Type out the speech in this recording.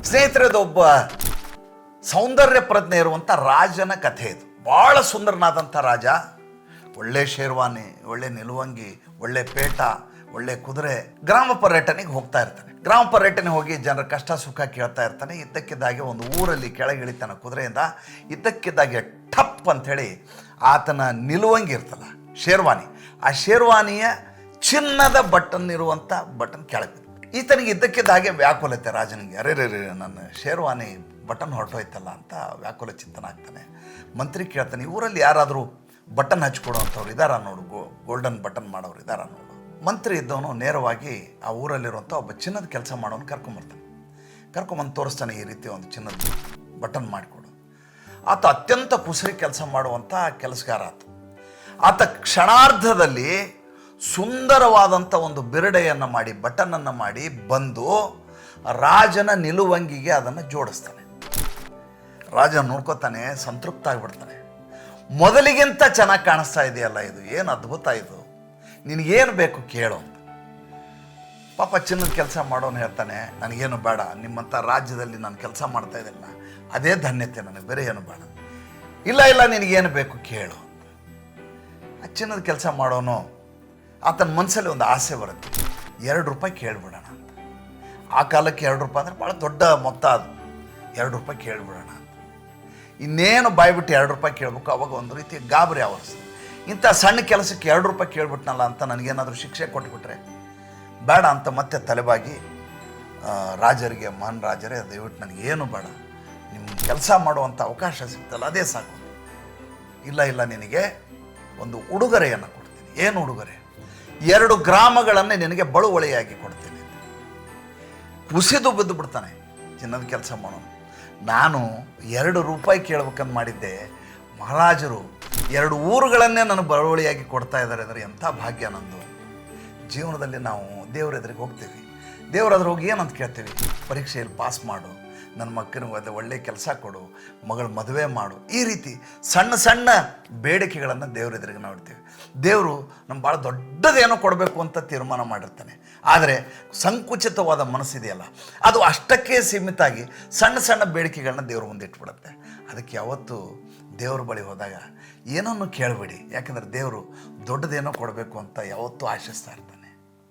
ಸ್ನೇಹಿತರೆ, ಒಬ್ಬ ಸೌಂದರ್ಯ ಪ್ರಜ್ಞೆ ಇರುವಂಥ ರಾಜನ ಕಥೆ ಇದು. ಭಾಳ ಸುಂದರನಾದಂಥ ರಾಜ. ಒಳ್ಳೆ ಶೇರ್ವಾನಿ, ಒಳ್ಳೆ ನಿಲುವಂಗಿ, ಒಳ್ಳೆ ಪೇಟ, ಒಳ್ಳೆ ಕುದುರೆ. ಗ್ರಾಮ ಪರ್ಯಟನೆಗೆ ಹೋಗ್ತಾ ಇರ್ತಾನೆ. ಗ್ರಾಮ ಪರ್ಯಟನೆ ಹೋಗಿ ಜನರ ಕಷ್ಟ ಸುಖ ಕೇಳ್ತಾ ಇರ್ತಾನೆ. ಇದ್ದಕ್ಕಿದ್ದಾಗೆ ಒಂದು ಊರಲ್ಲಿ ಕೆಳಗಿಳಿತಾನೆ ಕುದುರೆಯಿಂದ. ಇದ್ದಕ್ಕಿದ್ದಾಗೆ ಠಪ್ ಅಂಥೇಳಿ ಆತನ ನಿಲುವಂಗಿ ಇರ್ತಲ್ಲ, ಶೇರ್ವಾನಿ, ಆ ಶೇರ್ವಾನಿಯ ಚಿನ್ನದ ಬಟನ್ ಇರುವಂಥ ಬಟನ್ ಕೆಳಗೆ. ಈತನಿಗೆ ಇದ್ದಕ್ಕಿದ್ದಾಗೆ ವ್ಯಾಕುಲತೆ ರಾಜನಿಗೆ. ಅರೆ ನನ್ನ ಶೇರ್ವಾನಿ ಬಟನ್ ಹೊರಟೋಯ್ತಲ್ಲ ಅಂತ ವ್ಯಾಕುಲ ಚಿಂತನ ಆಗ್ತಾನೆ. ಮಂತ್ರಿ ಕೇಳ್ತಾನೆ, ಊರಲ್ಲಿ ಯಾರಾದರೂ ಬಟನ್ ಹಚ್ಕೊಡೋವಂಥವ್ರು ಇದ್ದಾರ ನೋಡು, ಗೋಲ್ಡನ್ ಬಟನ್ ಮಾಡೋರು ಇದ್ದಾರ ನೋಡು. ಮಂತ್ರಿ ಇದ್ದವನು ನೇರವಾಗಿ ಆ ಊರಲ್ಲಿರುವಂಥ ಒಬ್ಬ ಚಿನ್ನದ ಕೆಲಸ ಮಾಡೋನು ಕರ್ಕೊಂಬಂದು ತೋರಿಸ್ತಾನೆ, ಈ ರೀತಿ ಒಂದು ಚಿನ್ನದ ಬಟನ್ ಮಾಡಿಕೊಡು. ಆತ ಅತ್ಯಂತ ಕುಸರಿ ಕೆಲಸ ಮಾಡುವಂಥ ಕೆಲಸಗಾರ ಆತ ಕ್ಷಣಾರ್ಧದಲ್ಲಿ ಸುಂದರವಾದಂಥ ಒಂದು ಬಿರಡೆಯನ್ನು ಮಾಡಿ, ಬಟನನ್ನು ಮಾಡಿ ಬಂದು ರಾಜನ ನಿಲುವಂಗಿಗೆ ಅದನ್ನು ಜೋಡಿಸ್ತಾನೆ. ರಾಜ ನೋಡ್ಕೋತಾನೆ, ಸಂತೃಪ್ತ ಆಗಿಬಿಡ್ತಾನೆ. ಮೊದಲಿಗಿಂತ ಚೆನ್ನಾಗಿ ಕಾಣಿಸ್ತಾ ಇದೆಯಲ್ಲ, ಇದು ಏನು ಅದ್ಭುತ, ಇದು ನಿನಗೇನು ಬೇಕು ಕೇಳು ಅಂತ. ಪಾಪ ಚಿನ್ನದ ಕೆಲಸ ಮಾಡೋನು ಹೇಳ್ತಾನೆ, ನನಗೇನು ಬೇಡ, ನಿಮ್ಮಂಥ ರಾಜ್ಯದಲ್ಲಿ ನಾನು ಕೆಲಸ ಮಾಡ್ತಾ ಇದ್ದಿಲ್ಲ, ಅದೇ ಧನ್ಯತೆ ನನಗೆ, ಬೇರೆ ಏನು ಬೇಡ. ಇಲ್ಲ ನಿನಗೇನು ಬೇಕು ಕೇಳು. ಆ ಚಿನ್ನದ ಕೆಲಸ ಮಾಡೋನು ಆತನ ಮನಸ್ಸಲ್ಲಿ ಒಂದು ಆಸೆ ಬರುತ್ತೆ, ₹2 ಕೇಳಿಬಿಡೋಣ ಅಂತ. ಆ ಕಾಲಕ್ಕೆ ₹2 ಅಂದರೆ ಭಾಳ ದೊಡ್ಡ ಮೊತ್ತ. ಅದು ₹2 ಕೇಳಿಬಿಡೋಣ ಅಂತ. ಇನ್ನೇನು ಬಾಯ್ಬಿಟ್ಟು ₹2 ಕೇಳಬೇಕು. ಅವಾಗ ಒಂದು ರೀತಿ ಗಾಬರಿ ಆವರಿಸ್ತದೆ. ಇಂಥ ಸಣ್ಣ ಕೆಲಸಕ್ಕೆ ₹2 ಕೇಳ್ಬಿಟ್ನಲ್ಲ ಅಂತ ನನಗೇನಾದರೂ ಶಿಕ್ಷೆ ಕೊಟ್ಬಿಟ್ರೆ ಬೇಡ ಅಂತ ಮತ್ತೆ ತಲೆಬಾಗಿ ರಾಜರಿಗೆ, ಮಹಾನ್ ರಾಜರೇ, ದಯವಿಟ್ಟು ನನಗೇನು ಬೇಡ, ನಿಮ್ಮ ಕೆಲಸ ಮಾಡುವಂಥ ಅವಕಾಶ ಸಿಗ್ತಲ್ಲ ಅದೇ ಸಾಕು. ಇಲ್ಲ ನಿನಗೆ ಒಂದು ಉಡುಗೊರೆಯನ್ನು ಕೊಡ್ತೀನಿ. ಏನು ಉಡುಗೊರೆ? 2 ಗ್ರಾಮಗಳನ್ನು ನಿನಗೆ ಬಳುವಳಿಯಾಗಿ ಕೊಡ್ತೀನಿ. ಕುಸಿದು ಬಿದ್ದು ಬಿಡ್ತಾನೆ ಚಿನ್ನದ ಕೆಲಸ ಮಾಡೋನು. ನಾನು ₹2 ಕೇಳ್ಬೇಕಂತ ಮಾಡಿದ್ದೆ, ಮಹಾರಾಜರು 2 ಊರುಗಳನ್ನೇ ನನಗೆ ಬಳುವಳಿಯಾಗಿ ಕೊಡ್ತಾ ಇದ್ದಾರೆ ಅಂದರೆ ಎಂಥ ಭಾಗ್ಯ ನಂದು. ಜೀವನದಲ್ಲಿ ನಾವು ದೇವ್ರ ಎದುರಿಗೆ ಹೋಗ್ತೀವಿ, ದೇವ್ರ ಎದುರು ಹೋಗಿ ಏನಂತ ಕೇಳ್ತೀವಿ? ಪರೀಕ್ಷೆಯಲ್ಲಿ ಪಾಸ್ ಮಾಡು, ನನ್ನ ಮಕ್ಕನಿಗೆ ಒಳ್ಳೆ ಕೆಲಸ ಕೊಡು, ಮಗಳ ಮದುವೆ ಮಾಡು. ಈ ರೀತಿ ಸಣ್ಣ ಸಣ್ಣ ಬೇಡಿಕೆಗಳನ್ನು ದೇವ್ರ ಎದುರಿಗೆ ನೋಡ್ತೀವಿ. ದೇವರು ನಮ್ಗೆ ಭಾಳ ದೊಡ್ಡದೇನೋ ಕೊಡಬೇಕು ಅಂತ ತೀರ್ಮಾನ ಮಾಡಿರ್ತಾನೆ. ಆದರೆ ಸಂಕುಚಿತವಾದ ಮನಸ್ಸಿದೆಯಲ್ಲ, ಅದು ಅಷ್ಟಕ್ಕೆ ಸೀಮಿತ ಆಗಿ ಸಣ್ಣ ಸಣ್ಣ ಬೇಡಿಕೆಗಳನ್ನ ದೇವ್ರ ಮುಂದೆ ಇಟ್ಬಿಡುತ್ತೆ. ಅದಕ್ಕೆ ಯಾವತ್ತೂ ದೇವ್ರ ಬಳಿ ಹೋದಾಗ ಏನನ್ನು ಕೇಳಬೇಡಿ, ಯಾಕಂದರೆ ದೇವರು ದೊಡ್ಡದೇನೋ ಕೊಡಬೇಕು ಅಂತ ಯಾವತ್ತೂ ಆಶಿಸ್ತಾ ಇರ್ತಾನೆ.